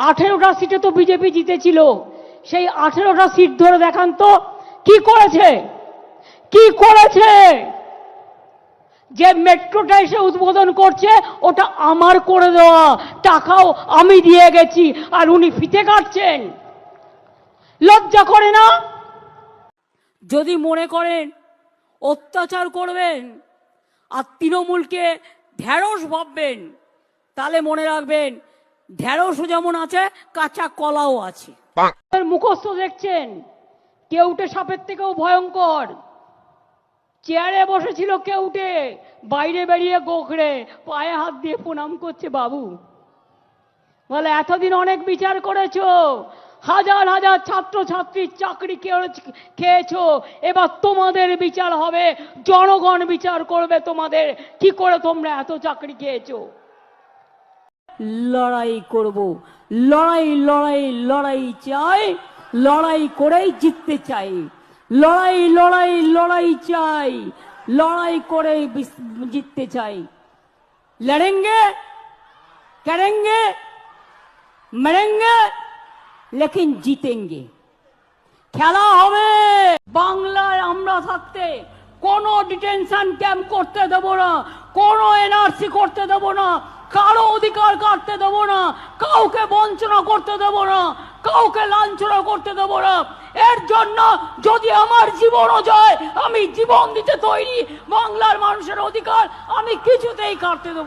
18টা সিটে তো বিজেপি জিতেছিল, সেই 18টা সিট ধরে দেখান তো কি করেছে, কি করেছে। যে মেট্রোটা এসে উদ্বোধন করছে ওটা আমার করে দেওয়া, টাকাও আমি দিয়ে গেছি, আর উনি ফিতে কাটছেন। লজ্জা করে না? যদি মনে করেন অত্যাচার করবেন আর তৃণমূলকে ঢেঁড়স ভাববেন, তাহলে মনে রাখবেন ঢেঁড়সও যেমন আছে, কাঁচা কলাও আছে। মুখস্থ দেখছেন, কেউটে সাপের থেকেও ভয়ঙ্কর। চেয়ারে বসেছিল কেউটে, বাইরে বেরিয়ে গোখরে পায়ে হাত দিয়ে প্রণাম করছে বাবু। বলে এতদিন অনেক বিচার করেছো, হাজার হাজার ছাত্র ছাত্রীর চাকরি খেয়েছো, এবার তোমাদের বিচার হবে, জনগণ বিচার করবে তোমাদের, কি করে তোমরা এত চাকরি খেয়েছো। লড়াই করব, লড়াই লড়াই লড়াই চাই, লড়াই করেই জিততে চাই, লড়াই লড়াই লড়াই চাই, লড়াই করেই জিততে চাই। লড়েঙ্গে করেঙ্গে মরেঙ্গে লেকিন জিতেঙ্গে। খেলা হবে। বাংলায় আমরা থাকতে কোনো ডিটেনশন ক্যাম্প করতে দেব না, কোনো এনআরসি করতে দেব না, কারো অধিকার কাটতে দেব না, কাউকে বঞ্চনা করতে দেব না, কাউকে লাঞ্ছনা করতে দেব না। এর জন্য যদি আমার জীবনও যায়, আমি জীবন দিতে তৈরি। বাংলার মানুষের অধিকার আমি কিছুতেই কাটতে দেব।